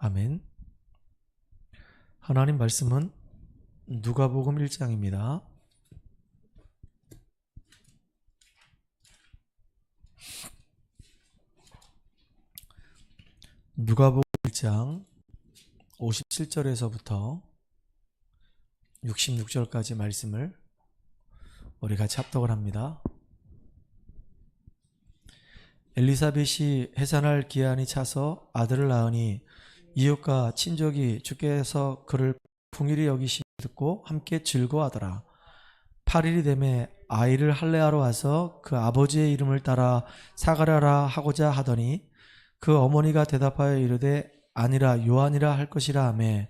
아멘. 하나님 말씀은 누가복음 1장입니다. 누가복음 1장 57절에서부터 66절까지 말씀을 우리 같이 합독을 합니다. 엘리사벳이 해산할 기한이 차서 아들을 낳으니 이웃과 친족이 주께서 그를 풍일이 여기심을 듣고 함께 즐거워하더라. 8일이 되매 아이를 할례하러 와서 그 아버지의 이름을 따라 사가랴라 하고자 하더니 그 어머니가 대답하여 이르되 아니라 요한이라 할 것이라 하매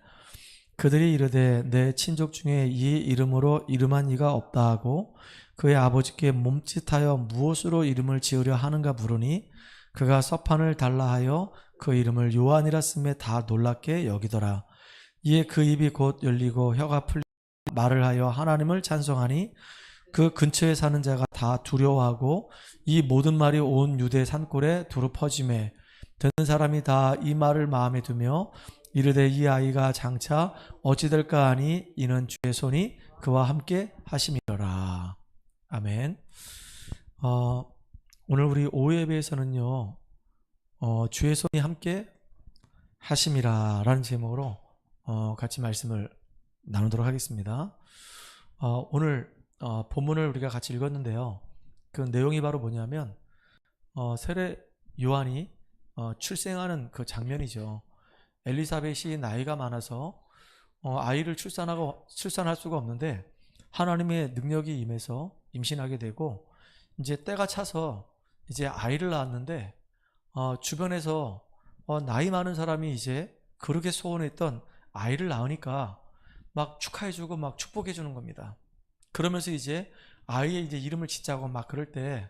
그들이 이르되 내 친족 중에 이 이름으로 이름한 이가 없다 하고 그의 아버지께 몸짓하여 무엇으로 이름을 지으려 하는가 물으니 그가 서판을 달라 하여 그 이름을 요한이라 쓰매 다 놀랍게 여기더라. 이에 그 입이 곧 열리고 혀가 풀려 말을 하여 하나님을 찬송하니 그 근처에 사는 자가 다 두려워하고 이 모든 말이 온 유대 산골에 두루 퍼지매 듣는 사람이 다 이 말을 마음에 두며 이르되 이 아이가 장차 어찌 될까 하니 이는 주의 손이 그와 함께 하심이더라. 아멘. 오늘 우리 오후 예배에서는요 주의 손이 함께 하심이라 라는 제목으로 같이 말씀을 나누도록 하겠습니다. 오늘 본문을 우리가 같이 읽었는데요, 그 내용이 바로 뭐냐면 세례 요한이 출생하는 그 장면이죠. 엘리사벳이 나이가 많아서 아이를 출산할 수가 없는데 하나님의 능력이 임해서 임신하게 되고 이제 때가 차서 이제 아이를 낳았는데 주변에서 나이 많은 사람이 이제 그렇게 소원했던 아이를 낳으니까 막 축하해주고 막 축복해주는 겁니다. 그러면서 이제 아이의 이제 이름을 짓자고 막 그럴 때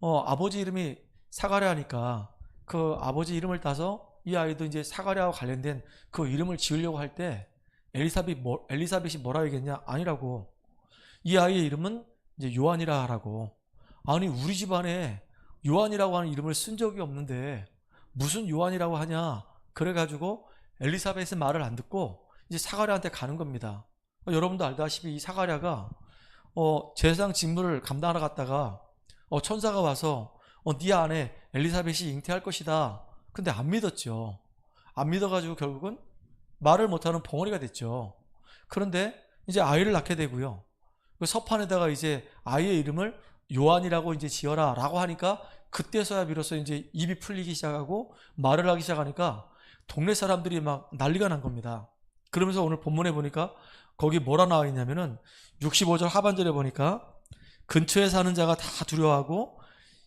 아버지 이름이 사가랴니까 그 아버지 이름을 따서 이 아이도 이제 사가랴와 관련된 그 이름을 지으려고 할 때 엘리사벳이 뭐라 얘기했냐? 아니라고. 이 아이의 이름은 이제 요한이라 하라고. 아니 우리 집안에 요한이라고 하는 이름을 쓴 적이 없는데 무슨 요한이라고 하냐? 그래가지고 엘리사벳은 말을 안 듣고 이제 사가랴한테 가는 겁니다. 여러분도 알다시피 이 사가랴가 제사장 직무를 감당하러 갔다가 천사가 와서 네 안에 엘리사벳이 잉태할 것이다. 근데 안 믿었죠. 안 믿어가지고 결국은 말을 못하는 벙어리가 됐죠. 그런데 이제 아이를 낳게 되고요. 그 서판에다가 이제 아이의 이름을 요한이라고 이제 지어라 라고 하니까 그때서야 비로소 이제 입이 풀리기 시작하고 말을 하기 시작하니까 동네 사람들이 막 난리가 난 겁니다. 그러면서 오늘 본문에 보니까 거기 뭐라 나와 있냐면은 65절 하반절에 보니까 근처에 사는 자가 다 두려워하고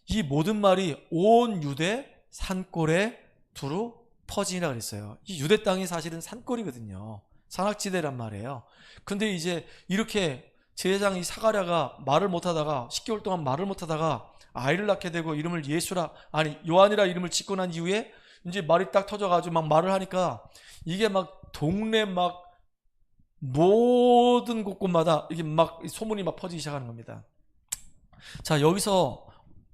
이 모든 말이 온 유대 산골에 두루 퍼지니라 그랬어요. 이 유대 땅이 사실은 산골이거든요. 산악지대란 말이에요. 근데 이제 이렇게 제사장 이 사가랴가 말을 못하다가 10개월 동안 말을 못하다가 아이를 낳게 되고 이름을 요한이라 이름을 짓고 난 이후에 이제 말이 딱 터져가지고 막 말을 하니까 이게 막 동네 막 모든 곳곳마다 이게 막 소문이 막 퍼지기 시작하는 겁니다. 자, 여기서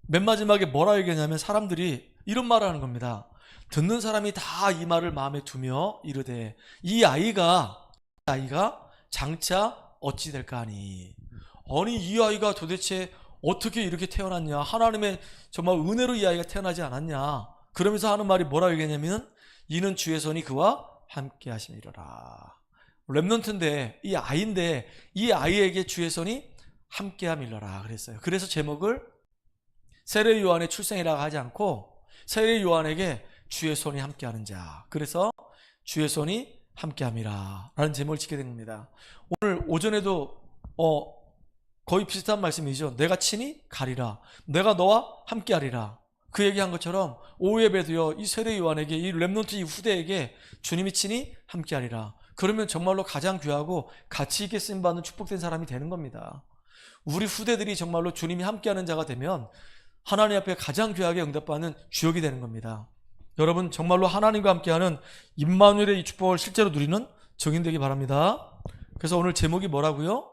맨 마지막에 뭐라 얘기하냐면 사람들이 이런 말을 하는 겁니다. 듣는 사람이 다 이 말을 마음에 두며 이르되 이 아이가 장차 어찌 될까 하니. 아니 이 아이가 도대체 어떻게 이렇게 태어났냐, 하나님의 정말 은혜로 이 아이가 태어나지 않았냐. 그러면서 하는 말이 뭐라 얘기하냐면 이는 주의 손이 그와 함께 하심이로라. 렘넌트인데 이 아이인데 이 아이에게 주의 손이 함께함이로라 그랬어요. 그래서 제목을 세례 요한의 출생이라고 하지 않고 세례 요한에게 주의 손이 함께하는 자, 그래서 주의 손이 함께함이라 라는 제목을 짓게 된 겁니다. 오늘 오전에도 거의 비슷한 말씀이죠. 내가 친히 가리라, 내가 너와 함께하리라, 그 얘기한 것처럼 오후 예배도요 이 세례 요한에게, 이 렘넌트 이 후대에게 주님이 친히 함께하리라. 그러면 정말로 가장 귀하고 가치 있게 쓰임받는 축복된 사람이 되는 겁니다. 우리 후대들이 정말로 주님이 함께하는 자가 되면 하나님 앞에 가장 귀하게 응답받는 주역이 되는 겁니다. 여러분 정말로 하나님과 함께하는 임마누엘의 이 축복을 실제로 누리는 증인 되기 바랍니다. 그래서 오늘 제목이 뭐라고요?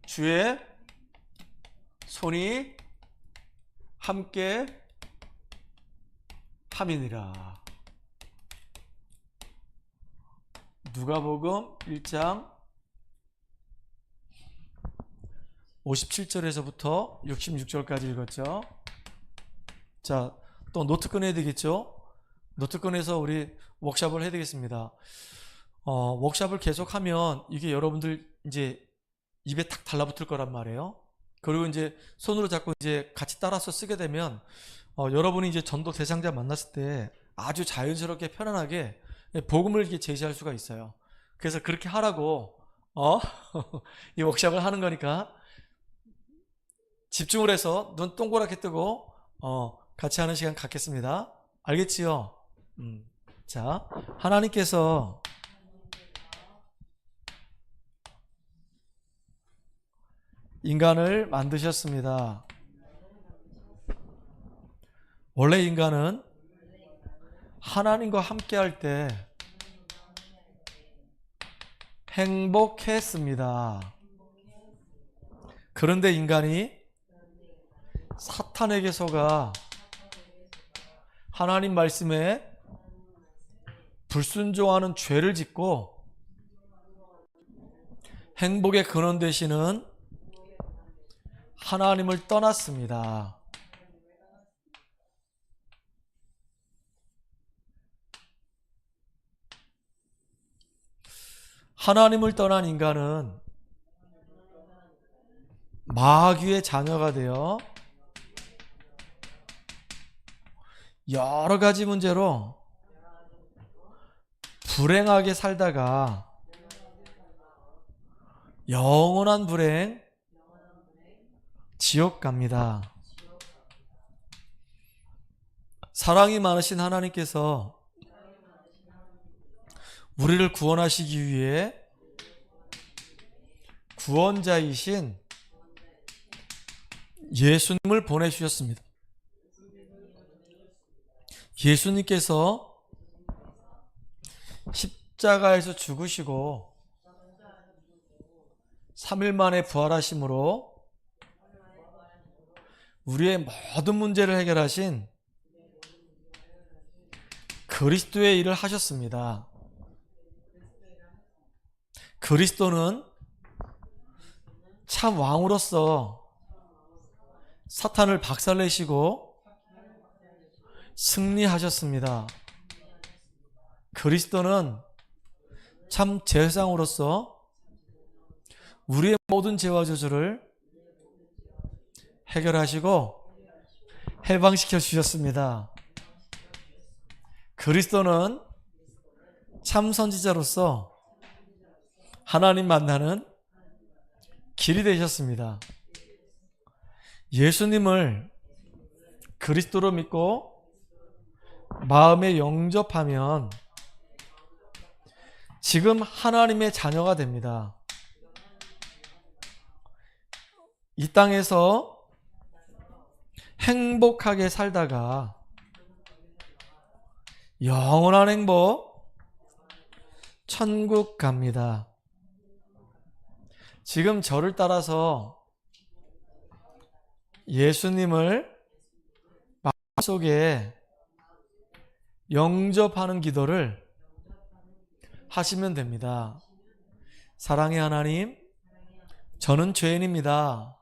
주의 손이 함께 함이니라. 누가복음 1장 57절에서부터 66절까지 읽었죠. 자, 또 노트 꺼내야 되겠죠. 노트 꺼내서 우리 워크샵을 해야 되겠습니다. 워크샵을 계속하면 이게 여러분들 이제 입에 탁 달라붙을 거란 말이에요. 그리고 이제 손으로 잡고 이제 같이 따라서 쓰게 되면 여러분이 이제 전도 대상자 만났을 때 아주 자연스럽게 편안하게 복음을 이렇게 제시할 수가 있어요. 그래서 그렇게 하라고 이 워크샵을 하는 거니까 집중을 해서 눈 동그랗게 뜨고 같이 하는 시간 갖겠습니다. 알겠지요? 자, 하나님께서 인간을 만드셨습니다. 원래 인간은 하나님과 함께 할 때 행복했습니다. 그런데 인간이 사탄에게 속아 하나님 말씀에 불순종하는 죄를 짓고 행복의 근원 되시는 하나님을 떠났습니다. 하나님을 떠난 인간은 마귀의 자녀가 되어 여러 가지 문제로 불행하게 살다가 영원한 불행, 지옥 갑니다. 사랑이 많으신 하나님께서 우리를 구원하시기 위해 구원자이신 예수님을 보내주셨습니다. 예수님께서 십자가에서 죽으시고 3일 만에 부활하심으로 우리의 모든 문제를 해결하신 그리스도의 일을 하셨습니다. 그리스도는 참 왕으로서 사탄을 박살내시고 승리하셨습니다. 그리스도는 참 제사장으로서 우리의 모든 죄와 저주를 해결하시고 해방시켜 주셨습니다. 그리스도는 참 선지자로서 하나님 만나는 길이 되셨습니다. 예수님을 그리스도로 믿고 마음에 영접하면 지금 하나님의 자녀가 됩니다. 이 땅에서 행복하게 살다가 영원한 행복, 천국 갑니다. 지금 저를 따라서 예수님을 마음속에 영접하는 기도를 하시면 됩니다. 사랑의 하나님, 저는 죄인입니다.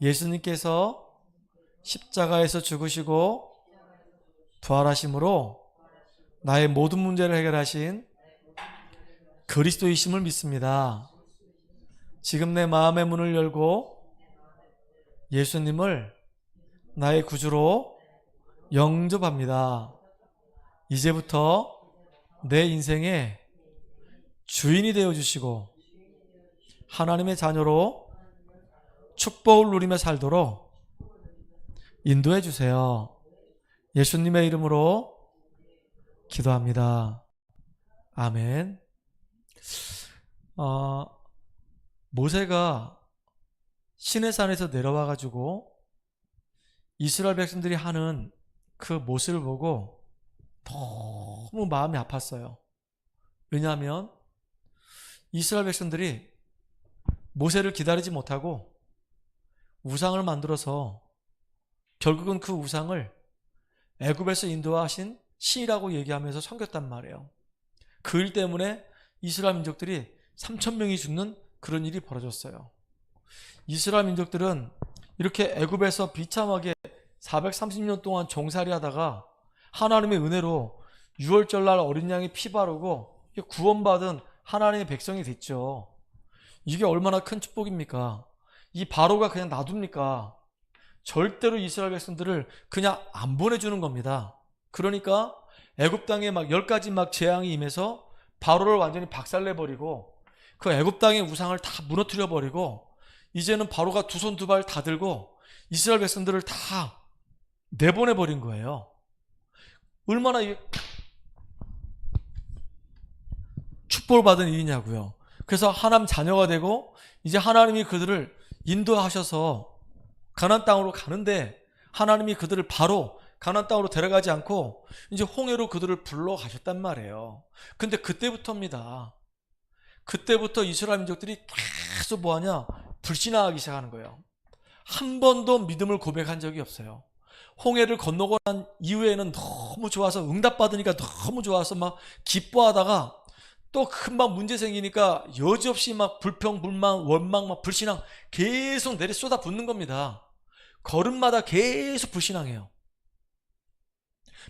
예수님께서 십자가에서 죽으시고 부활하심으로 나의 모든 문제를 해결하신 그리스도이심을 믿습니다. 지금 내 마음의 문을 열고 예수님을 나의 구주로 영접합니다. 이제부터 내 인생의 주인이 되어주시고 하나님의 자녀로 축복을 누리며 살도록 인도해 주세요. 예수님의 이름으로 기도합니다. 아멘. 모세가 시내산에서 내려와 가지고 이스라엘 백성들이 하는 그 모습을 보고 너무 마음이 아팠어요. 왜냐하면 이스라엘 백성들이 모세를 기다리지 못하고 우상을 만들어서 결국은 그 우상을 애굽에서 인도하신 신이라고 얘기하면서 섬겼단 말이에요. 그 일 때문에 이스라엘 민족들이 3천 명이 죽는 그런 일이 벌어졌어요. 이스라엘 민족들은 이렇게 애굽에서 비참하게 430년 동안 종살이 하다가 하나님의 은혜로 6월절날 어린 양이 피 바르고 구원받은 하나님의 백성이 됐죠. 이게 얼마나 큰 축복입니까? 이 바로가 그냥 놔둡니까? 절대로 이스라엘 백성들을 그냥 안 보내주는 겁니다. 그러니까 애굽 땅에 막 10가지 막 재앙이 임해서 바로를 완전히 박살내버리고 그 애굽 땅의 우상을 다 무너뜨려버리고 이제는 바로가 두 손 두 발 다 들고 이스라엘 백성들을 다 내보내버린 거예요. 얼마나 축복을 받은 일이냐고요. 그래서 하나님 자녀가 되고 이제 하나님이 그들을 인도하셔서 가나안 땅으로 가는데 하나님이 그들을 바로 가나안 땅으로 데려가지 않고 이제 홍해로 그들을 불러가셨단 말이에요. 근데 그때부터입니다. 그때부터 이스라엘 민족들이 계속 뭐하냐? 불신앙하기 시작하는 거예요. 한 번도 믿음을 고백한 적이 없어요. 홍해를 건너고 난 이후에는 너무 좋아서 응답받으니까 너무 좋아서 막 기뻐하다가 또 금방 문제 생기니까 여지없이 막 불평, 불만, 원망, 막 불신앙 계속 내리 쏟아 붓는 겁니다. 걸음마다 계속 불신앙해요.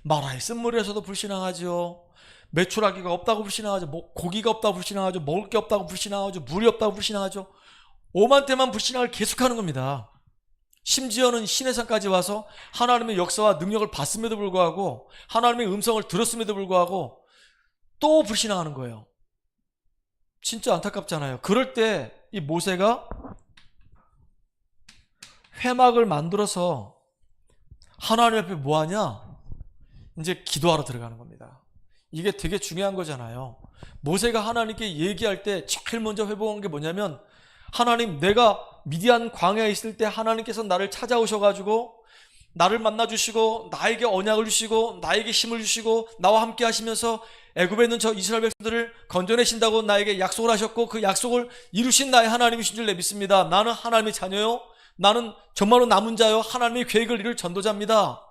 마라의 쓴물에서도 불신앙하죠. 메추라기가 없다고 불신앙하죠. 고기가 없다고 불신앙하죠. 먹을 게 없다고 불신앙하죠. 물이 없다고 불신앙하죠. 오만때만 불신앙을 계속하는 겁니다. 심지어는 시내산까지 와서 하나님의 역사와 능력을 봤음에도 불구하고 하나님의 음성을 들었음에도 불구하고 또 불신앙하는 거예요. 진짜 안타깝잖아요. 그럴 때 이 모세가 회막을 만들어서 하나님 앞에 뭐하냐? 이제 기도하러 들어가는 겁니다. 이게 되게 중요한 거잖아요. 모세가 하나님께 얘기할 때 제일 먼저 회복한 게 뭐냐면 하나님, 내가 미디안 광야에 있을 때 하나님께서 나를 찾아오셔가지고 나를 만나주시고 나에게 언약을 주시고 나에게 힘을 주시고 나와 함께 하시면서 애굽에 있는 저 이스라엘 백성들을 건져내신다고 나에게 약속을 하셨고 그 약속을 이루신 나의 하나님이신 줄 믿습니다. 나는 하나님의 자녀요. 나는 정말로 남은 자요. 하나님의 계획을 이룰 전도자입니다.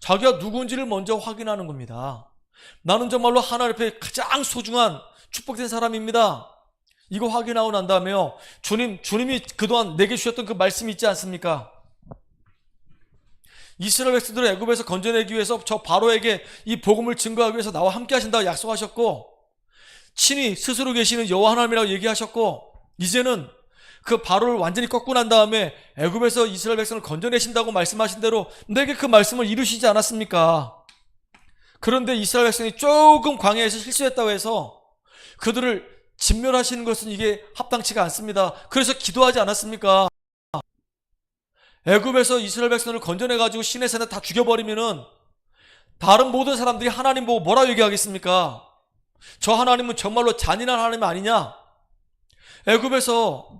자기가 누구인지를 먼저 확인하는 겁니다. 나는 정말로 하나님 앞에 가장 소중한 축복된 사람입니다. 이거 확인하고 난 다음에요. 주님이 그동안 내게 주셨던 그 말씀이 있지 않습니까? 이스라엘 백성들을 애굽에서 건져내기 위해서 저 바로에게 이 복음을 증거하기 위해서 나와 함께 하신다고 약속하셨고 친히 스스로 계시는 여호와 하나님이라고 얘기하셨고 이제는 그 바로를 완전히 꺾고 난 다음에 애굽에서 이스라엘 백성을 건져내신다고 말씀하신 대로 내게 그 말씀을 이루시지 않았습니까? 그런데 이스라엘 백성이 조금 광야에서 실수했다고 해서 그들을 진멸하시는 것은 이게 합당치가 않습니다. 그래서 기도하지 않았습니까? 애굽에서 이스라엘 백성을 건져내가지고 시내산에 다 죽여버리면은 다른 모든 사람들이 하나님 보고 뭐라 얘기하겠습니까? 저 하나님은 정말로 잔인한 하나님 아니냐? 애굽에서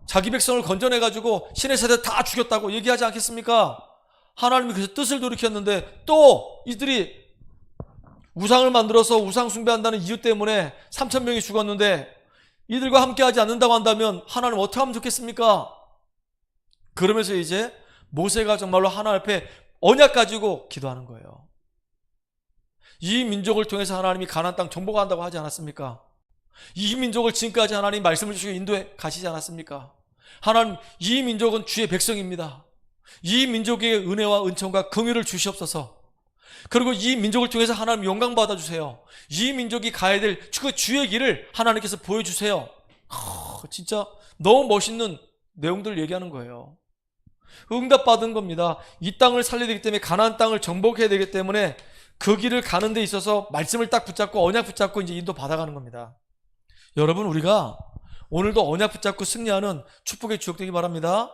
자기 백성을 건져내가지고 시내산에 다 죽였다고 얘기하지 않겠습니까? 하나님이 그래서 뜻을 돌이켰는데 또 이들이 우상을 만들어서 우상 숭배한다는 이유 때문에 3천 명이 죽었는데 이들과 함께하지 않는다고 한다면 하나님 어떻게 하면 좋겠습니까? 그러면서 이제 모세가 정말로 하나님 앞에 언약 가지고 기도하는 거예요. 이 민족을 통해서 하나님이 가나안 땅 정복한다고 하지 않았습니까? 이 민족을 지금까지 하나님 말씀을 주시고 인도해 가시지 않았습니까? 하나님, 이 민족은 주의 백성입니다. 이 민족의 은혜와 은총과 긍휼을 주시옵소서. 그리고 이 민족을 통해서 하나님 영광 받아주세요. 이 민족이 가야 될 그 주의 길을 하나님께서 보여주세요. 진짜 너무 멋있는 내용들을 얘기하는 거예요. 응답받은 겁니다. 이 땅을 살려야 되기 때문에 가나안 땅을 정복해야 되기 때문에 그 길을 가는 데 있어서 말씀을 딱 붙잡고 언약 붙잡고 이제 인도 받아가는 겁니다. 여러분, 우리가 오늘도 언약 붙잡고 승리하는 축복의 주역 되기 바랍니다.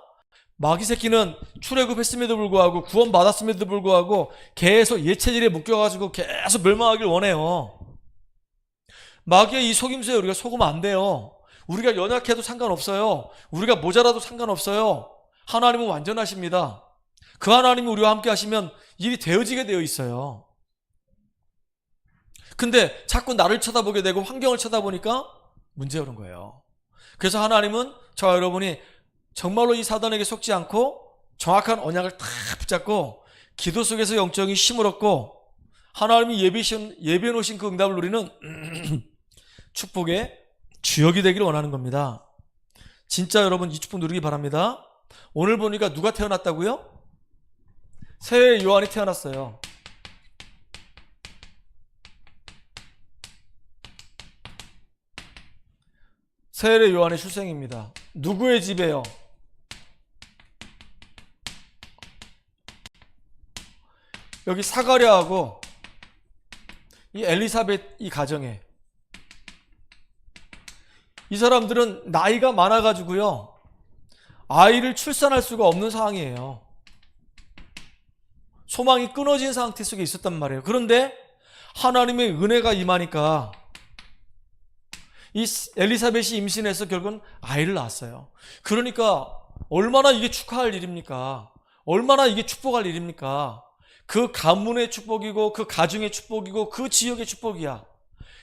마귀 새끼는 출애굽했음에도 불구하고 구원받았음에도 불구하고 계속 예체질에 묶여가지고 계속 멸망하길 원해요. 마귀의 이 속임수에 우리가 속으면 안 돼요. 우리가 연약해도 상관없어요. 우리가 모자라도 상관없어요. 하나님은 완전하십니다. 그 하나님이 우리와 함께 하시면 일이 되어지게 되어 있어요. 근데 자꾸 나를 쳐다보게 되고 환경을 쳐다보니까 문제가 오는 거예요. 그래서 하나님은 저와 여러분이 정말로 이 사단에게 속지 않고 정확한 언약을 딱 붙잡고 기도 속에서 영적인 힘을 얻고 하나님이 예비해 놓으신 그 응답을 누리는 축복의 주역이 되기를 원하는 겁니다. 진짜 여러분 이 축복 누리기 바랍니다. 오늘 보니까 누가 태어났다고요? 새 요한이 태어났어요. 세례 요한의 출생입니다. 누구의 집에요? 여기 사가랴하고 이 엘리사벳 이 가정에. 이 사람들은 나이가 많아가지고요, 아이를 출산할 수가 없는 상황이에요. 소망이 끊어진 상태 속에 있었단 말이에요. 그런데 하나님의 은혜가 임하니까 이 엘리사벳이 임신해서 결국은 아이를 낳았어요. 그러니까 얼마나 이게 축하할 일입니까? 얼마나 이게 축복할 일입니까? 그 가문의 축복이고 그 가정의 축복이고 그 지역의 축복이야.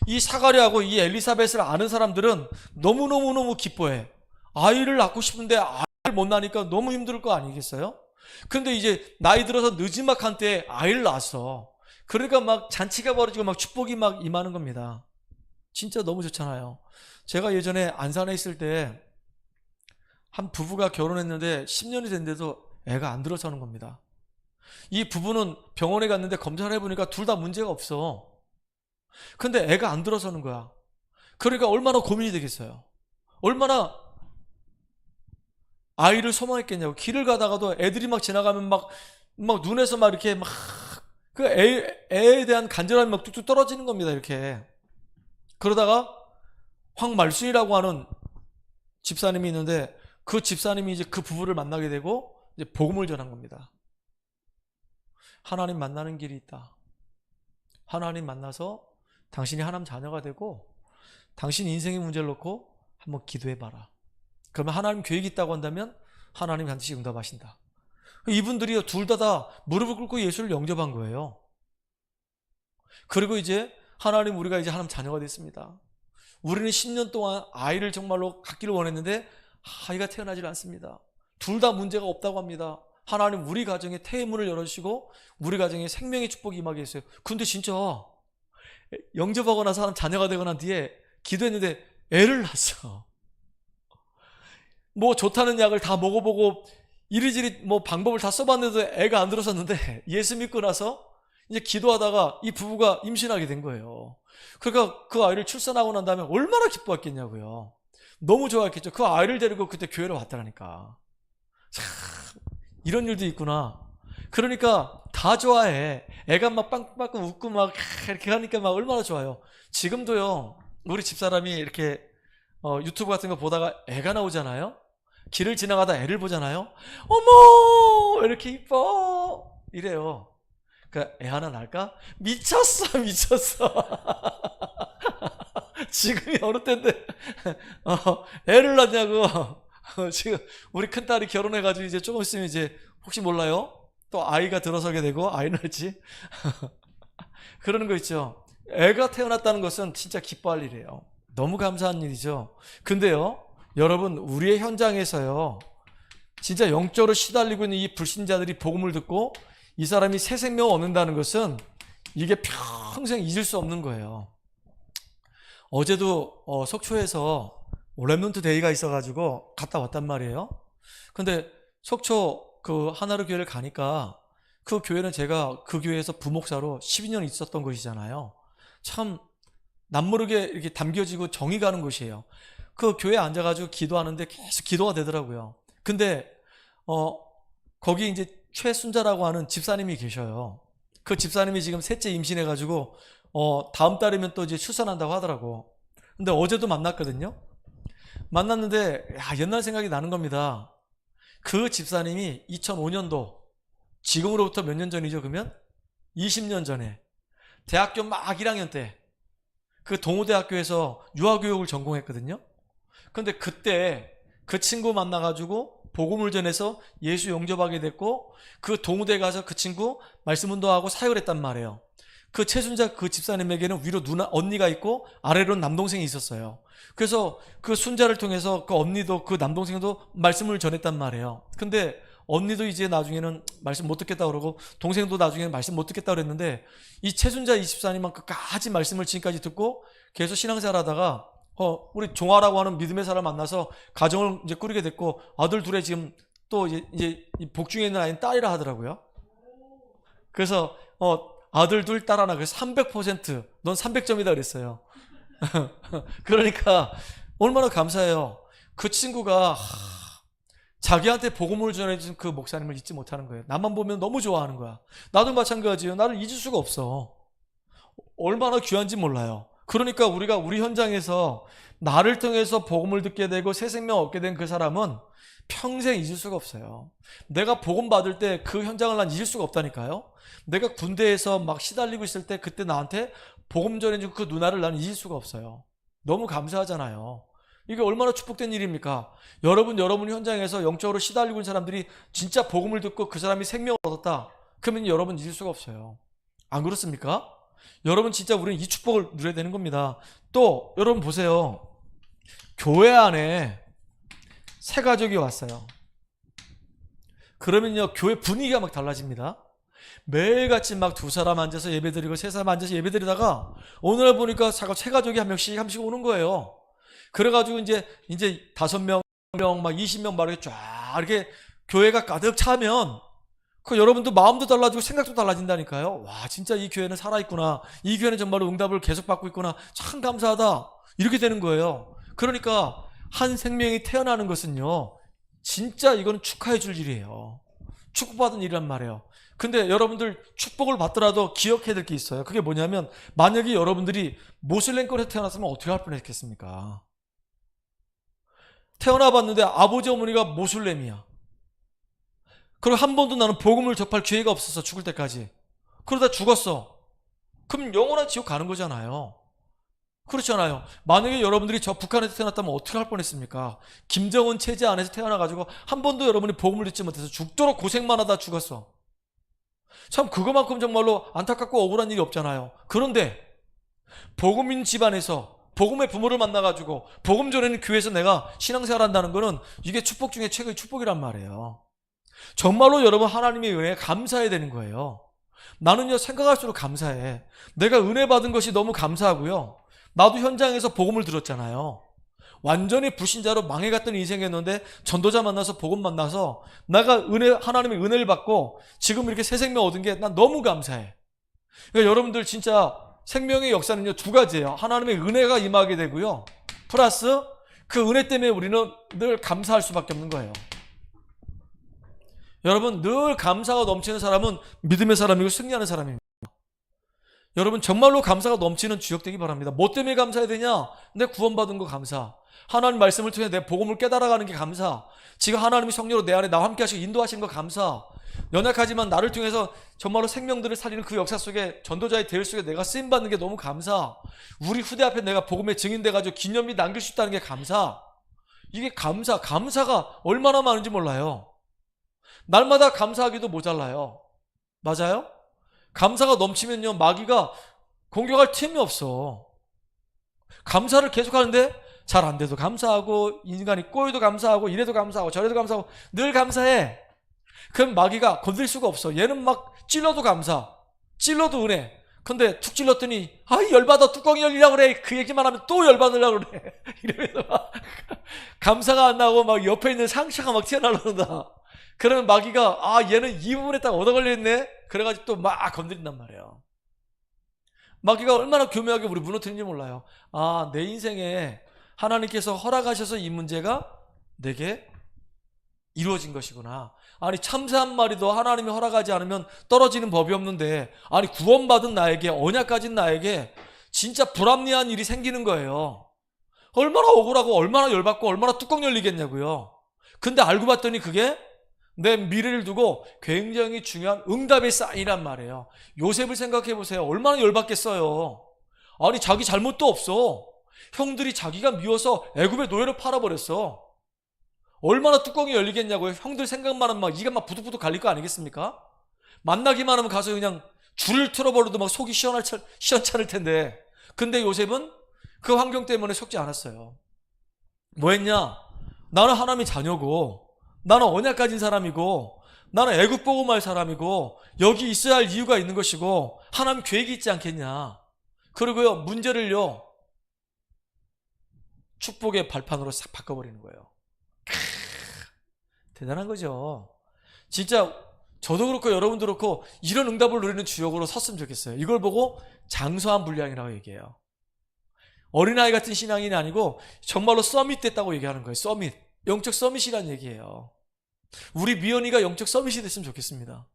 이 사가랴하고 이 엘리사벳을 아는 사람들은 너무너무너무 기뻐해. 아이를 낳고 싶은데 아이를 못 낳으니까 너무 힘들 거 아니겠어요? 근데 이제 나이 들어서 느지막한 때에 아이를 낳았어. 그러니까 막 잔치가 벌어지고 막 축복이 막 임하는 겁니다. 진짜 너무 좋잖아요. 제가 예전에 안산에 있을 때 한 부부가 결혼했는데 10년이 됐는데도 애가 안 들어서는 겁니다. 이 부부는 병원에 갔는데 검사를 해보니까 둘 다 문제가 없어. 근데 애가 안 들어서는 거야. 그러니까 얼마나 고민이 되겠어요. 얼마나 아이를 소망했겠냐고. 길을 가다가도 애들이 막 지나가면 막 눈에서 막 이렇게 막 그 애에 대한 간절함이 막 뚝뚝 떨어지는 겁니다. 이렇게. 그러다가 황말순이라고 하는 집사님이 있는데 그 집사님이 이제 그 부부를 만나게 되고 이제 복음을 전한 겁니다. 하나님 만나는 길이 있다. 하나님 만나서 당신이 하나님 자녀가 되고 당신 인생의 문제를 놓고 한번 기도해봐라. 그러면 하나님 계획이 있다고 한다면 하나님 반드시 응답하신다. 이분들이 둘 다 무릎을 꿇고 예수를 영접한 거예요. 그리고 이제 하나님, 우리가 이제 하나님 자녀가 됐습니다. 우리는 10년 동안 아이를 정말로 갖기를 원했는데 아이가 태어나질 않습니다. 둘 다 문제가 없다고 합니다. 하나님 우리 가정에 태의 문을 열어주시고 우리 가정에 생명의 축복이 임하게 했어요. 근데 진짜 영접하고 나서 하나님 자녀가 되고 난 뒤에 기도했는데 애를 낳았어. 뭐 좋다는 약을 다 먹어보고 이리저리 뭐 방법을 다 써봤는데도 애가 안 들어섰는데 예수 믿고 나서 이제 기도하다가 이 부부가 임신하게 된 거예요. 그러니까 그 아이를 출산하고 난 다음에 얼마나 기뻐했겠냐고요. 너무 좋아했겠죠. 그 아이를 데리고 그때 교회로 왔다라니까. 참, 이런 일도 있구나. 그러니까 다 좋아해. 애가 막 빵빵빵 웃고 막 이렇게 하니까 막 얼마나 좋아요. 지금도요, 우리 집사람이 이렇게 유튜브 같은 거 보다가 애가 나오잖아요. 길을 지나가다 애를 보잖아요. 어머 이렇게 이뻐 이래요. 그러니까 애 하나 낳을까? 미쳤어 미쳤어. 지금이 어느 때인데 애를 낳냐고. 지금 우리 큰딸이 결혼해가지고 이제 조금 있으면 이제 혹시 몰라요? 또 아이가 들어서게 되고 아이 낳을지. 그러는 거 있죠. 애가 태어났다는 것은 진짜 기뻐할 일이에요. 너무 감사한 일이죠. 근데요, 여러분, 우리의 현장에서요, 진짜 영적으로 시달리고 있는 이 불신자들이 복음을 듣고 이 사람이 새 생명을 얻는다는 것은 이게 평생 잊을 수 없는 거예요. 어제도 속초에서 랩넌트 데이가 있어가지고 갔다 왔단 말이에요. 근데 속초 그 하나로 교회를 가니까 그 교회는 제가 그 교회에서 부목사로 12년 있었던 곳이잖아요. 참 남모르게 이렇게 담겨지고 정이 가는 곳이에요. 그 교회에 앉아가지고 기도하는데 계속 기도가 되더라고요. 근데 거기 이제 최순자라고 하는 집사님이 계셔요. 그 집사님이 지금 셋째 임신해가지고 다음 달이면 또 이제 출산한다고 하더라고. 근데 어제도 만났거든요. 만났는데 옛날 생각이 나는 겁니다. 그 집사님이 2005년도, 지금으로부터 몇 년 전이죠? 그러면 20년 전에 대학교 막 1학년 때 그 동호대학교에서 유아교육을 전공했거든요. 근데 그때 그 친구 만나가지고 복음을 전해서 예수 영접하게 됐고, 그 동호대 가서 그 친구 말씀 운동하고 사역을 했단 말이에요. 그 최순자 그 집사님에게는 위로 언니가 있고 아래로는 남동생이 있었어요. 그래서 그 순자를 통해서 그 언니도 그 남동생도 말씀을 전했단 말이에요. 근데 언니도 이제 나중에는 말씀 못 듣겠다 그러고 동생도 나중에는 말씀 못 듣겠다 그랬는데 이 최순자 24님만 끝까지 말씀을 지금까지 듣고 계속 신앙생활 하다가 우리 종아라고 하는 믿음의 사람 만나서 가정을 이제 꾸리게 됐고 아들 둘에 지금 또 이제 복중에 있는 아이는 딸이라 하더라고요. 그래서 아들 둘 딸 하나 그래서 300%넌 300점이다 그랬어요. 그러니까 얼마나 감사해요. 그 친구가 자기한테 복음을 전해준 그 목사님을 잊지 못하는 거예요. 나만 보면 너무 좋아하는 거야. 나도 마찬가지예요. 나를 잊을 수가 없어. 얼마나 귀한지 몰라요. 그러니까 우리가 우리 현장에서 나를 통해서 복음을 듣게 되고 새 생명 얻게 된 그 사람은 평생 잊을 수가 없어요. 내가 복음 받을 때 그 현장을 난 잊을 수가 없다니까요. 내가 군대에서 막 시달리고 있을 때 그때 나한테 복음 전해준 그 누나를 나는 잊을 수가 없어요. 너무 감사하잖아요. 이게 얼마나 축복된 일입니까? 여러분 현장에서 영적으로 시달리고 있는 사람들이 진짜 복음을 듣고 그 사람이 생명을 얻었다. 그러면 여러분 잊을 수가 없어요. 안 그렇습니까? 여러분 진짜 우리는 이 축복을 누려야 되는 겁니다. 또 여러분 보세요. 교회 안에 새 가족이 왔어요. 그러면요 교회 분위기가 막 달라집니다. 매일같이 막 두 사람 앉아서 예배드리고 세 사람 앉아서 예배드리다가 어느 날 보니까 새 가족이 한 명씩 오는 거예요. 그래가지고 이제 5명, 막 20명 막 이렇게 쫙 이렇게 교회가 가득 차면 그 여러분도 마음도 달라지고 생각도 달라진다니까요. 와 진짜 이 교회는 살아있구나. 이 교회는 정말로 응답을 계속 받고 있구나. 참 감사하다. 이렇게 되는 거예요. 그러니까 한 생명이 태어나는 것은요 진짜 이거는 축하해 줄 일이에요. 축복받은 일이란 말이에요. 근데 여러분들 축복을 받더라도 기억해야 될 게 있어요. 그게 뭐냐면 만약에 여러분들이 모슬렘권에서 태어났으면 어떻게 할 뻔했겠습니까? 태어나봤는데 아버지 어머니가 모슬렘이야. 그리고 한 번도 나는 복음을 접할 기회가 없었어. 죽을 때까지. 그러다 죽었어. 그럼 영원한 지옥 가는 거잖아요. 그렇잖아요. 만약에 여러분들이 저 북한에서 태어났다면 어떻게 할 뻔했습니까? 김정은 체제 안에서 태어나가지고 한 번도 여러분이 복음을 듣지 못해서 죽도록 고생만 하다 죽었어. 참 그거만큼 정말로 안타깝고 억울한 일이 없잖아요. 그런데 복음인 집안에서 복음의 부모를 만나가지고 복음 전에는 교회에서 내가 신앙생활 한다는 거는 이게 축복 중에 최고의 축복이란 말이에요. 정말로 여러분 하나님의 은혜에 감사해야 되는 거예요. 나는요 생각할수록 감사해. 내가 은혜 받은 것이 너무 감사하고요. 나도 현장에서 복음을 들었잖아요. 완전히 불신자로 망해갔던 인생이었는데 전도자 만나서 복음 만나서 내가 하나님의 은혜를 받고 지금 이렇게 새 생명 얻은 게 난 너무 감사해. 그러니까 여러분들 진짜 생명의 역사는요 두 가지예요. 하나님의 은혜가 임하게 되고요. 플러스 그 은혜 때문에 우리는 늘 감사할 수밖에 없는 거예요. 여러분 늘 감사가 넘치는 사람은 믿음의 사람이고 승리하는 사람입니다. 여러분 정말로 감사가 넘치는 주역 되기 바랍니다. 뭐 때문에 감사해야 되냐? 내 구원받은 거 감사. 하나님 말씀을 통해 내 복음을 깨달아가는 게 감사. 지금 하나님이 성령으로 내 안에 나와 함께 하시고 인도하시는 거 감사. 연약하지만 나를 통해서 정말로 생명들을 살리는 그 역사 속에 전도자의 대열 속에 내가 쓰임받는 게 너무 감사. 우리 후대 앞에 내가 복음의 증인돼가지고 기념비 남길 수 있다는 게 감사. 이게 감사가 얼마나 많은지 몰라요. 날마다 감사하기도 모자라요. 맞아요? 감사가 넘치면요 마귀가 공격할 틈이 없어. 감사를 계속 하는데 잘 안 돼도 감사하고 인간이 꼬여도 감사하고 이래도 감사하고 저래도 감사하고 늘 감사해. 그럼 마귀가 건들 수가 없어. 얘는 막 찔러도 감사, 찔러도 은혜. 근데 툭 찔렀더니 열받아 뚜껑이 열리려고 그래. 그 얘기만 하면 또 열받으려고 그래. 이러면서 막 감사가 안 나고 막 옆에 있는 상처가 막 튀어나온다. 그러면 마귀가 얘는 이 부분에 딱 얻어걸렸네. 그래가지고 또 막 건드린단 말이에요. 마귀가 얼마나 교묘하게 우리 무너뜨리는지 몰라요. 내 인생에 하나님께서 허락하셔서 이 문제가 내게 이루어진 것이구나. 아니 참새 한 마리도 하나님이 허락하지 않으면 떨어지는 법이 없는데 구원받은 나에게 언약 가진 나에게 진짜 불합리한 일이 생기는 거예요. 얼마나 억울하고 얼마나 열받고 얼마나 뚜껑 열리겠냐고요. 근데 알고 봤더니 그게 내 미래를 두고 굉장히 중요한 응답의 사인이란 말이에요. 요셉을 생각해 보세요. 얼마나 열받겠어요. 아니 자기 잘못도 없어. 형들이 자기가 미워서 애굽의 노예로 팔아버렸어. 얼마나 뚜껑이 열리겠냐고요. 형들 생각만 하면 막 이가 막 부득부득 갈릴 거 아니겠습니까? 만나기만 하면 가서 그냥 줄을 틀어버려도 막 속이 시원찮을 텐데. 근데 요셉은 그 환경 때문에 속지 않았어요. 뭐 했냐? 나는 하나님의 자녀고 나는 언약 가진 사람이고 나는 애국 보고 말 사람이고 여기 있어야 할 이유가 있는 것이고 하나님 계획이 있지 않겠냐. 그리고요, 문제를요 축복의 발판으로 싹 바꿔버리는 거예요. 대단한 거죠. 진짜 저도 그렇고 여러분도 그렇고 이런 응답을 누리는 주역으로 섰으면 좋겠어요. 이걸 보고 장수한 분량이라고 얘기해요. 어린아이 같은 신앙인이 아니고 정말로 서밋 됐다고 얘기하는 거예요. 서밋. 영적 서밋이라는 얘기예요. 우리 미연이가 영적 서밋이 됐으면 좋겠습니다.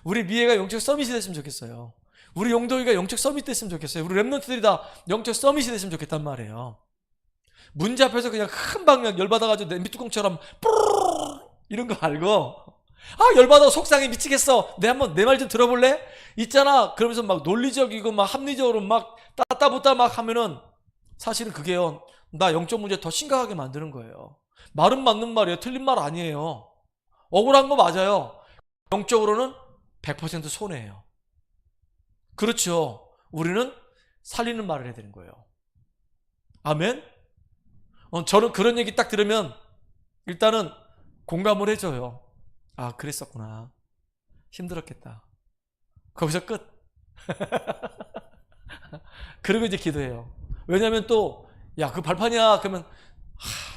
우리 미애가 영적 서밋이 됐으면 좋겠어요. 우리 용도이가 영적 서밋 됐으면 좋겠어요. 우리 랩런트들이 다 영적 서밋이 됐으면 좋겠단 말이에요. 문제 앞에서 그냥 큰 방향 열받아가지고 냄비뚜껑처럼 뿌르르 이런 거 말고, 아 열받아 속상해 미치겠어 내 말 좀 들어볼래? 있잖아. 그러면서 막 논리적이고 막 합리적으로 막 따따붙다 막 하면은 사실은 그게요 나 영적 문제 더 심각하게 만드는 거예요. 말은 맞는 말이에요. 틀린 말 아니에요. 억울한 거 맞아요. 영적으로는 100% 손해예요. 그렇죠. 우리는 살리는 말을 해야 되는 거예요. 아멘? 저는 그런 얘기 딱 들으면 일단은 공감을 해줘요. 아, 그랬었구나. 힘들었겠다. 거기서 끝. 그리고 이제 기도해요. 왜냐면 또, 야, 그 발판이야. 그러면,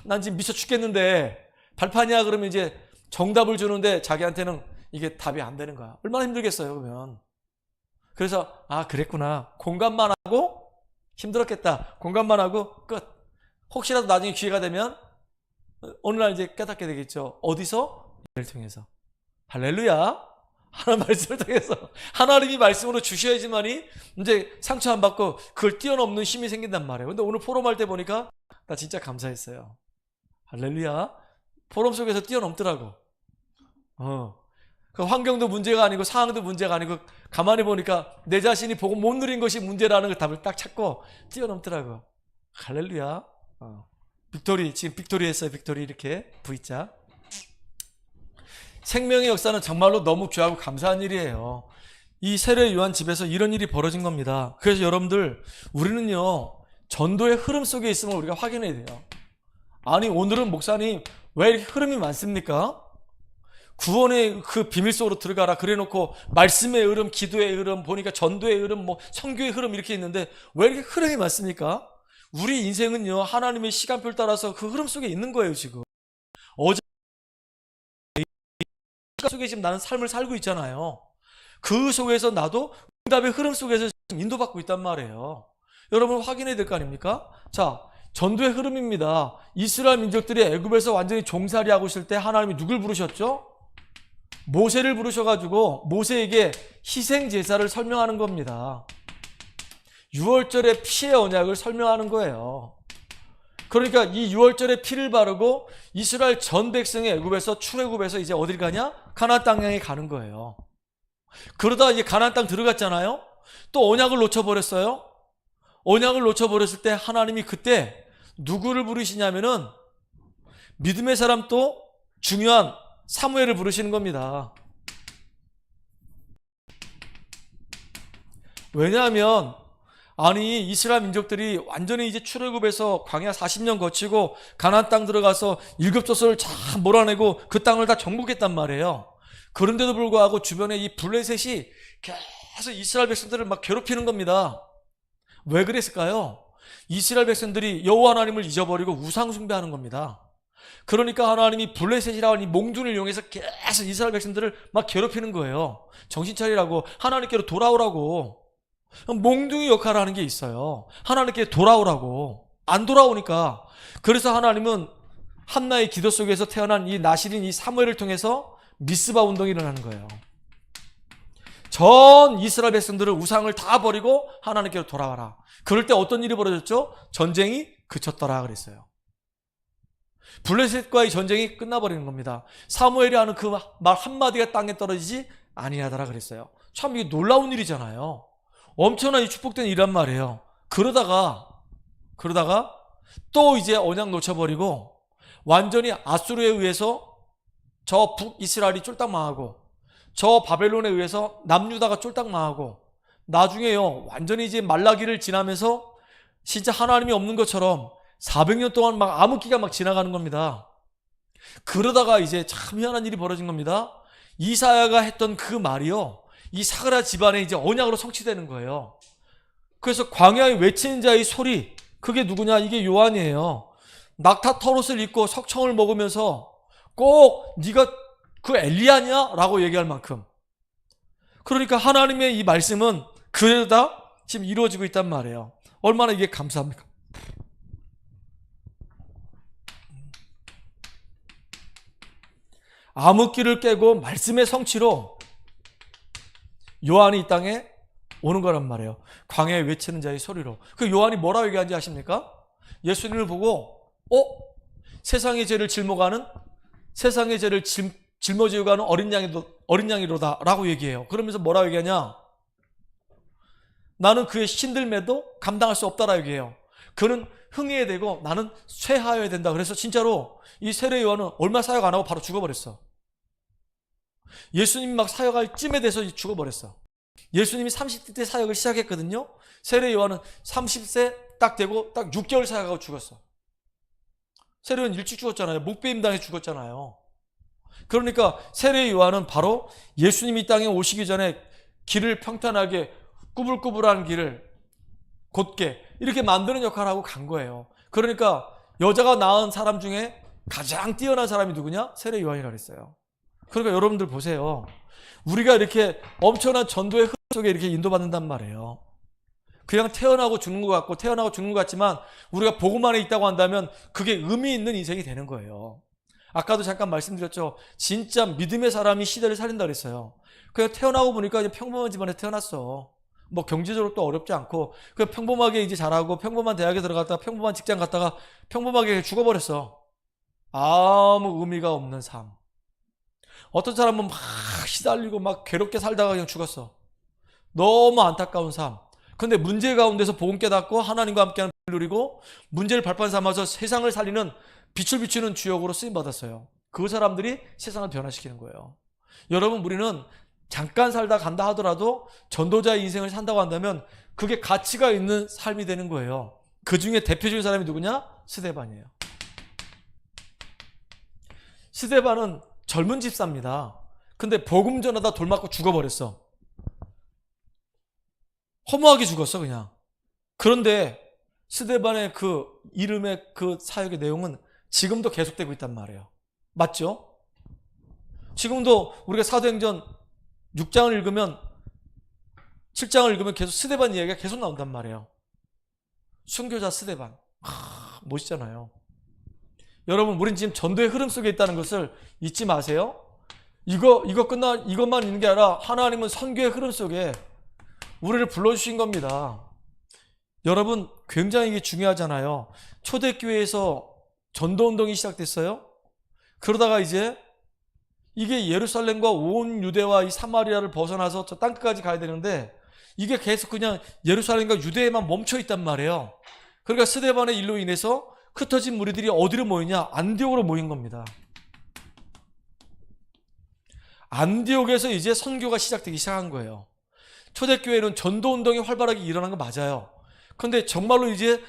난 지금 미쳐 죽겠는데, 발판이야. 그러면 이제 정답을 주는데 자기한테는 이게 답이 안 되는 거야. 얼마나 힘들겠어요, 그러면. 그래서, 아, 그랬구나. 공감만 하고, 힘들었겠다. 공감만 하고, 끝. 혹시라도 나중에 기회가 되면, 어느 날 이제 깨닫게 되겠죠. 어디서? 를 통해서. 할렐루야. 하나님 말씀을 통해서 하나님이 말씀으로 주셔야지만이 이제 상처 안 받고 그걸 뛰어넘는 힘이 생긴단 말이에요. 근데 오늘 포럼할 때 보니까 나 진짜 감사했어요. 할렐루야. 포럼 속에서 뛰어넘더라고. 그 환경도 문제가 아니고 상황도 문제가 아니고 가만히 보니까 내 자신이 보고 못 누린 것이 문제라는 그 답을 딱 찾고 뛰어넘더라고. 할렐루야. 빅토리, 지금 빅토리 했어요. 빅토리 이렇게 V자. 생명의 역사는 정말로 너무 귀하고 감사한 일이에요. 이 세례 요한 집에서 이런 일이 벌어진 겁니다. 그래서 여러분들, 우리는요 전도의 흐름 속에 있음을 우리가 확인해야 돼요. 아니 오늘은 목사님 왜 이렇게 흐름이 많습니까? 구원의 그 비밀 속으로 들어가라 그래놓고 말씀의 흐름, 기도의 흐름, 보니까 전도의 흐름, 뭐 선교의 흐름 이렇게 있는데 왜 이렇게 흐름이 많습니까? 우리 인생은요 하나님의 시간표를 따라서 그 흐름 속에 있는 거예요. 지금 어제 속에 지금 나는 삶을 살고 있잖아요. 그 속에서 나도 응답의 흐름 속에서 인도받고 있단 말이에요. 여러분 확인해야 될 거 아닙니까? 자, 전도의 흐름입니다. 이스라엘 민족들이 애굽에서 완전히 종살이 하고 있을 때 하나님이 누굴 부르셨죠? 모세를 부르셔가지고 모세에게 희생 제사를 설명하는 겁니다. 6월절의 피의 언약을 설명하는 거예요. 그러니까 이 6월절에 피를 바르고 이스라엘 전 백성이 애굽에서 출애굽에서 이제 어딜 가냐? 가나안 땅 향해 가는 거예요. 그러다 이제 가나안 땅 들어갔잖아요. 또 언약을 놓쳐버렸어요. 언약을 놓쳐버렸을 때 하나님이 그때 누구를 부르시냐면은 믿음의 사람 또 중요한 사무엘을 부르시는 겁니다. 왜냐하면 아니 이스라엘 민족들이 완전히 이제 출애굽에서 광야 40년 거치고 가나안 땅 들어가서 일곱 족속을 다 몰아내고 그 땅을 다 정복했단 말이에요. 그런데도 불구하고 주변에 이 블레셋이 계속 이스라엘 백성들을 막 괴롭히는 겁니다. 왜 그랬을까요? 이스라엘 백성들이 여호와 하나님을 잊어버리고 우상 숭배하는 겁니다. 그러니까 하나님이 블레셋이라는 이 몽둥이를 이용해서 계속 이스라엘 백성들을 막 괴롭히는 거예요. 정신 차리라고, 하나님께로 돌아오라고. 몽둥이 역할을 하는 게 있어요. 하나님께 돌아오라고. 안 돌아오니까. 그래서 하나님은 한나의 기도 속에서 태어난 이 나실인 이 사무엘을 통해서 미스바 운동이 일어나는 거예요. 전 이스라엘 백성들을 우상을 다 버리고 하나님께로 돌아와라. 그럴 때 어떤 일이 벌어졌죠? 전쟁이 그쳤더라 그랬어요. 블레셋과의 전쟁이 끝나버리는 겁니다. 사무엘이 하는 그 말 한마디가 땅에 떨어지지 아니하더라 그랬어요. 참 이게 놀라운 일이잖아요. 엄청난 축복된 일이란 말이에요. 그러다가 또 이제 언약 놓쳐버리고 완전히 아수르에 의해서 저 북이스라엘이 쫄딱 망하고 저 바벨론에 의해서 남유다가 쫄딱 망하고 나중에요 완전히 이제 말라기를 지나면서 진짜 하나님이 없는 것처럼 400년 동안 막 암흑기가 막 지나가는 겁니다. 그러다가 이제 참 희한한 일이 벌어진 겁니다. 이사야가 했던 그 말이요, 이 사그라 집안에 이제 언약으로 성취되는 거예요. 그래서 광야에 외치는 자의 소리, 그게 누구냐? 이게 요한이에요. 낙타 털옷을 입고 석청을 먹으면서 꼭 네가 그 엘리야냐? 라고 얘기할 만큼. 그러니까 하나님의 이 말씀은 그래도 다 지금 이루어지고 있단 말이에요. 얼마나 이게 감사합니까? 암흑기를 깨고 말씀의 성취로 요한이 이 땅에 오는 거란 말이에요. 광야에 외치는 자의 소리로. 그 요한이 뭐라고 얘기하는지 아십니까? 예수님을 보고 세상의 죄를 짊어가는, 세상의 죄를 짊어지고 가는 어린 양이로다 라고 얘기해요. 그러면서 뭐라고 얘기하냐? 나는 그의 신들매도 감당할 수 없다라고 얘기해요. 그는 흥해야 되고 나는 쇠하여야 된다. 그래서 진짜로 이 세례 요한은 얼마 사역 안 하고 바로 죽어버렸어. 예수님이 막 사역할 쯤에 돼서 죽어버렸어. 예수님이 30대 사역을 시작했거든요. 세례 요한은 30세 딱 되고 딱 6개월 사역하고 죽었어. 세례 요한 일찍 죽었잖아요. 목배임 당해 죽었잖아요. 그러니까 세례 요한은 바로 예수님이 이 땅에 오시기 전에 길을 평탄하게, 꾸불꾸불한 길을 곧게 이렇게 만드는 역할을 하고 간 거예요. 그러니까 여자가 낳은 사람 중에 가장 뛰어난 사람이 누구냐? 세례 요한이라고 그랬어요. 그러니까 여러분들 보세요. 우리가 이렇게 엄청난 전도의 흐름 속에 이렇게 인도받는단 말이에요. 그냥 태어나고 죽는 것 같고 태어나고 죽는 것 같지만 우리가 복음 안에 있다고 한다면 그게 의미 있는 인생이 되는 거예요. 아까도 잠깐 말씀드렸죠. 진짜 믿음의 사람이 시대를 살린다 그랬어요. 그냥 태어나고 보니까 이제 평범한 집안에 태어났어. 뭐 경제적으로 또 어렵지 않고 그냥 평범하게 이제 자라고 평범한 대학에 들어갔다가 평범한 직장 갔다가 평범하게 죽어버렸어. 아무 의미가 없는 삶. 어떤 사람은 막 시달리고 막 괴롭게 살다가 그냥 죽었어. 너무 안타까운 삶. 근데 문제 가운데서 복음 깨닫고 하나님과 함께하는 빛을 누리고 문제를 발판 삼아서 세상을 살리는 빛을 비추는 주역으로 쓰임받았어요. 그 사람들이 세상을 변화시키는 거예요. 여러분, 우리는 잠깐 살다 간다 하더라도 전도자의 인생을 산다고 한다면 그게 가치가 있는 삶이 되는 거예요. 그 중에 대표적인 사람이 누구냐? 스데반이에요. 스데반은 젊은 집사입니다. 근데 복음 전하다 돌 맞고 죽어버렸어. 허무하게 죽었어 그냥. 그런데 스데반의 그 이름의 그 사역의 내용은 지금도 계속되고 있단 말이에요. 맞죠? 지금도 우리가 사도행전 6장을 읽으면 7장을 읽으면 계속 스데반 이야기가 계속 나온단 말이에요. 순교자 스데반. 멋있잖아요. 여러분, 우린 지금 전도의 흐름 속에 있다는 것을 잊지 마세요. 이것만 있는 게 아니라 하나님은 선교의 흐름 속에 우리를 불러주신 겁니다. 여러분, 굉장히 이게 중요하잖아요. 초대교회에서 전도운동이 시작됐어요. 그러다가 이제 이게 예루살렘과 온 유대와 이 사마리아를 벗어나서 저 땅끝까지 가야 되는데 이게 계속 그냥 예루살렘과 유대에만 멈춰 있단 말이에요. 그러니까 스데반의 일로 인해서 흩어진 무리들이 어디로 모이냐? 안디옥으로 모인 겁니다. 안디옥에서 이제 선교가 시작되기 시작한 거예요. 초대교회는 전도운동이 활발하게 일어난 거 맞아요. 그런데 정말로 이제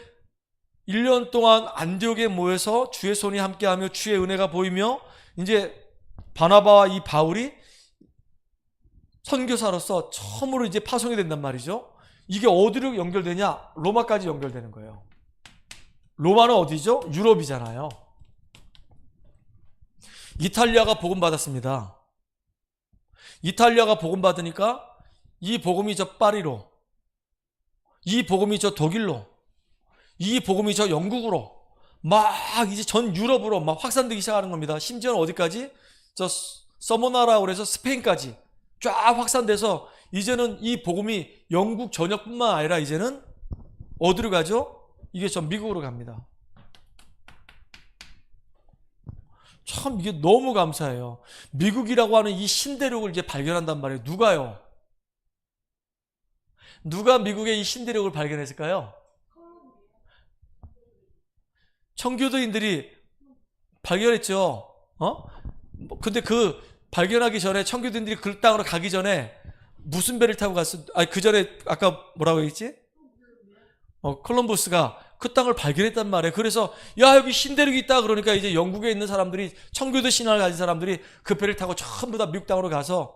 1년 동안 안디옥에 모여서 주의 손이 함께하며 주의 은혜가 보이며 이제 바나바와 이 바울이 선교사로서 처음으로 이제 파송이 된단 말이죠. 이게 어디로 연결되냐? 로마까지 연결되는 거예요. 로마는 어디죠? 유럽이잖아요. 이탈리아가 복음받았습니다. 이탈리아가 복음받으니까 이 복음이 저 파리로, 이 복음이 저 독일로, 이 복음이 저 영국으로 막 이제 전 유럽으로 막 확산되기 시작하는 겁니다. 심지어는 어디까지? 저 서모나라고 해서 스페인까지 쫙 확산돼서 이제는 이 복음이 영국 전역뿐만 아니라 이제는 어디로 가죠? 이게 전 미국으로 갑니다. 참 이게 너무 감사해요. 미국이라고 하는 이 신대륙을 이제 발견한단 말이에요. 누가요? 누가 미국의 이 신대륙을 발견했을까요? 청교도인들이 발견했죠. 근데 그 발견하기 전에 청교도인들이 그 땅으로 가기 전에 무슨 배를 타고 갔어? 그 전에 아까 뭐라고 했지? 콜럼버스가 그 땅을 발견했단 말이에요. 그래서 야 여기 신대륙이 있다 그러니까 이제 영국에 있는 사람들이 청교도 신앙을 가진 사람들이 그 배를 타고 전부 다 미국 땅으로 가서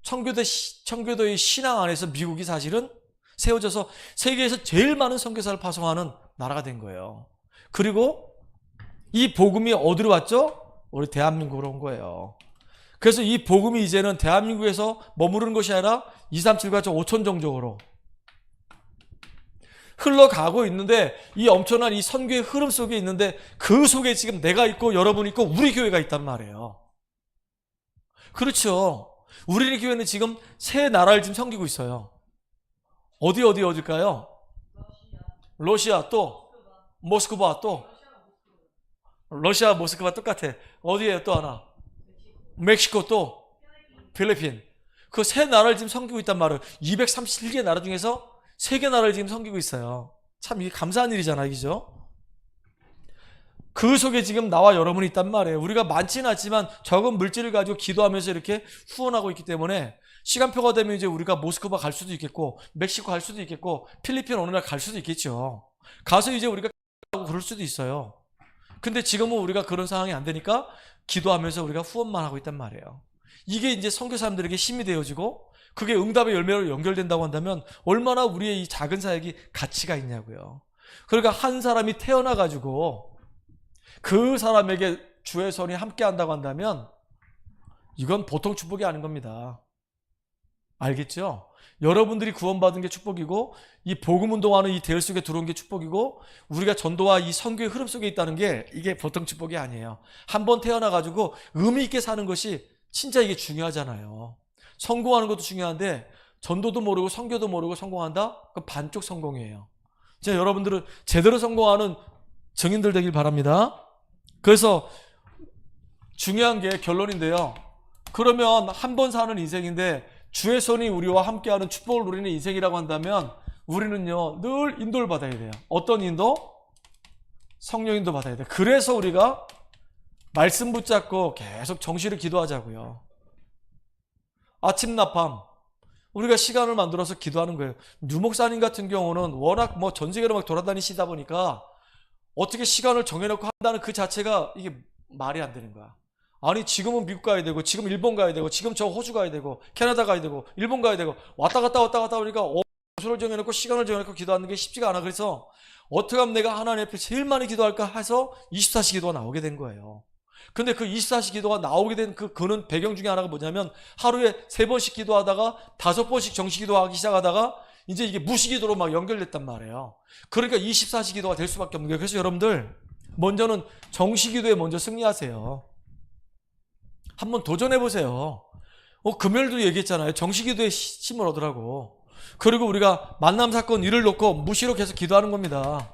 청교도의 신앙 안에서 미국이 사실은 세워져서 세계에서 제일 많은 선교사를 파송하는 나라가 된 거예요. 그리고 이 복음이 어디로 왔죠? 우리 대한민국으로 온 거예요. 그래서 이 복음이 이제는 대한민국에서 머무르는 것이 아니라 2, 3, 7, 8, 5천 종족으로 흘러가고 있는데 이 엄청난 이 선교의 흐름 속에 있는데 그 속에 지금 내가 있고 여러분이 있고 우리 교회가 있단 말이에요. 그렇죠. 우리 교회는 지금 세 나라를 지금 섬기고 있어요. 어딜까요? 러시아 또 모스크바 또 러시아 모스크바 똑같아. 어디에요 또 하나? 멕시코 또 필리핀. 그 세 나라를 지금 섬기고 있단 말이에요. 237개 나라 중에서 3개 나라를 지금 섬기고 있어요. 참 이게 감사한 일이잖아요. 그죠? 그 속에 지금 나와 여러분이 있단 말이에요. 우리가 많지는 않지만 적은 물질을 가지고 기도하면서 이렇게 후원하고 있기 때문에 시간표가 되면 이제 우리가 모스크바 갈 수도 있겠고 멕시코 갈 수도 있겠고 필리핀 어느 날 갈 수도 있겠죠. 가서 이제 우리가 하고 그럴 수도 있어요. 근데 지금은 우리가 그런 상황이 안 되니까 기도하면서 우리가 후원만 하고 있단 말이에요. 이게 이제 선교 사람들에게 힘이 되어지고 그게 응답의 열매로 연결된다고 한다면 얼마나 우리의 이 작은 사역이 가치가 있냐고요. 그러니까 한 사람이 태어나가지고 그 사람에게 주의 손이 함께 한다고 한다면 이건 보통 축복이 아닌 겁니다. 알겠죠? 여러분들이 구원받은 게 축복이고 이 복음 운동하는 이 대열 속에 들어온 게 축복이고 우리가 전도와 이 선교의 흐름 속에 있다는 게 이게 보통 축복이 아니에요. 한번 태어나가지고 의미 있게 사는 것이 진짜 이게 중요하잖아요. 성공하는 것도 중요한데 전도도 모르고 선교도 모르고 성공한다? 그럼 반쪽 성공이에요. 진짜 여러분들은 제대로 성공하는 증인들 되길 바랍니다. 그래서 중요한 게 결론인데요. 그러면 한 번 사는 인생인데 주의 손이 우리와 함께하는 축복을 누리는 인생이라고 한다면 우리는요 늘 인도를 받아야 돼요. 어떤 인도? 성령 인도 받아야 돼요. 그래서 우리가 말씀 붙잡고 계속 정시를 기도하자고요. 아침 낮밤 우리가 시간을 만들어서 기도하는 거예요. 류 목사님 같은 경우는 워낙 뭐 전 세계로 막 돌아다니시다 보니까 어떻게 시간을 정해놓고 한다는 그 자체가 이게 말이 안 되는 거야. 아니 지금은 미국 가야 되고 지금 일본 가야 되고 지금 저 호주 가야 되고 캐나다 가야 되고 일본 가야 되고 왔다 갔다 보니까 장소를 정해놓고 시간을 정해놓고 기도하는 게 쉽지가 않아. 그래서 어떻게 하면 내가 하나님 앞에 제일 많이 기도할까 해서 24시 기도가 나오게 된 거예요. 근데 그 24시 기도가 나오게 된 그는 배경 중에 하나가 뭐냐면 하루에 3번씩 기도하다가 5번씩 정시 기도하기 시작하다가 이제 이게 무시 기도로 막 연결됐단 말이에요. 그러니까 24시 기도가 될 수밖에 없는 거예요. 그래서 여러분들 먼저는 정시 기도에 먼저 승리하세요. 한번 도전해보세요. 금요일도 얘기했잖아요. 정시 기도에 힘을 얻으라고. 그리고 우리가 만남 사건 일을 놓고 무시로 계속 기도하는 겁니다.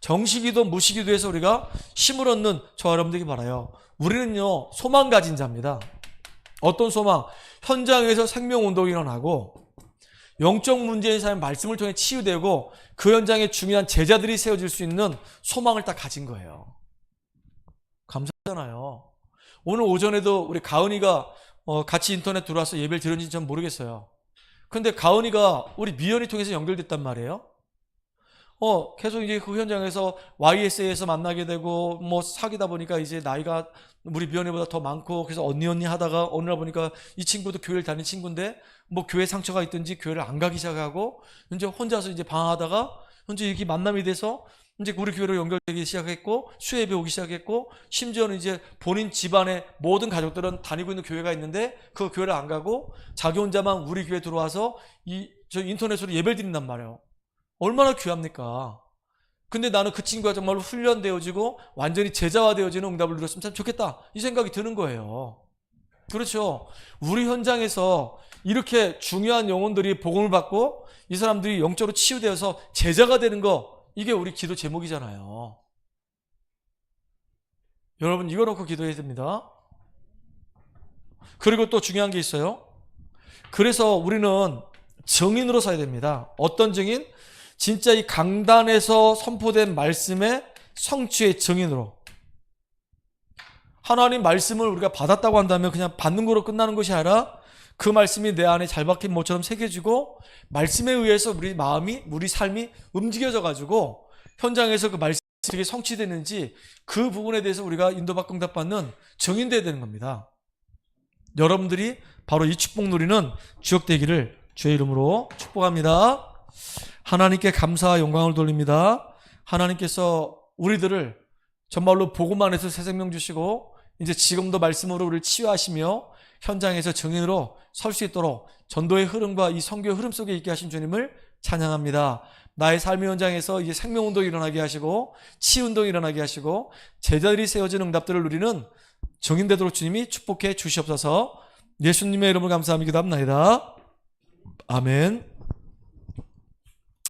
정시기도 무시기도에서 우리가 힘을 얻는 저 여러분들에게 바라요. 우리는요 소망 가진 자입니다. 어떤 소망? 현장에서 생명운동이 일어나고 영적 문제인 사람 말씀을 통해 치유되고 그 현장에 중요한 제자들이 세워질 수 있는 소망을 딱 가진 거예요. 감사하잖아요. 오늘 오전에도 우리 가은이가 같이 인터넷 들어와서 예배를 드렸는지 전 모르겠어요. 근데 가은이가 우리 미연이 통해서 연결됐단 말이에요. 계속 이제 그 현장에서 YSA에서 만나게 되고 뭐 사귀다 보니까 이제 나이가 우리 미연이보다 더 많고 그래서 언니 하다가 어느 날 보니까 이 친구도 교회를 다니는 친구인데 뭐 교회 상처가 있든지 교회를 안 가기 시작하고 이제 혼자서 이제 방황하다가 현재 이렇게 만남이 돼서 이제 우리 교회로 연결되기 시작했고 수예배 오기 시작했고 심지어는 이제 본인 집안의 모든 가족들은 다니고 있는 교회가 있는데 그 교회를 안 가고 자기 혼자만 우리 교회 들어와서 저 인터넷으로 예배를 드린단 말이에요. 얼마나 귀합니까? 근데 나는 그 친구가 정말로 훈련되어지고 완전히 제자화되어지는 응답을 누렸으면 참 좋겠다 이 생각이 드는 거예요. 그렇죠. 우리 현장에서 이렇게 중요한 영혼들이 복음을 받고 이 사람들이 영적으로 치유되어서 제자가 되는 거 이게 우리 기도 제목이잖아요. 여러분 이거 놓고 기도해야 됩니다. 그리고 또 중요한 게 있어요. 그래서 우리는 증인으로 서야 됩니다. 어떤 증인? 진짜 이 강단에서 선포된 말씀의 성취의 증인으로. 하나님 말씀을 우리가 받았다고 한다면 그냥 받는 거로 끝나는 것이 아니라 그 말씀이 내 안에 잘 박힌 못처럼 새겨지고 말씀에 의해서 우리 마음이, 우리 삶이 움직여져 가지고 현장에서 그 말씀이 어떻게 성취되는지 그 부분에 대해서 우리가 인도받고 응답받는 증인되어야 되는 겁니다. 여러분들이 바로 이 축복 누리는 주역되기를 주의 이름으로 축복합니다. 하나님께 감사와 영광을 돌립니다. 하나님께서 우리들을 정말로 복음만 해서 새 생명 주시고 이제 지금도 말씀으로 우리를 치유하시며 현장에서 증인으로 설 수 있도록 전도의 흐름과 이 선교의 흐름 속에 있게 하신 주님을 찬양합니다. 나의 삶의 현장에서 이제 생명운동이 일어나게 하시고 치유운동이 일어나게 하시고 제자들이 세워진 응답들을 누리는 증인 되도록 주님이 축복해 주시옵소서. 예수님의 이름으로 감사하며 기도합나이다. 아멘.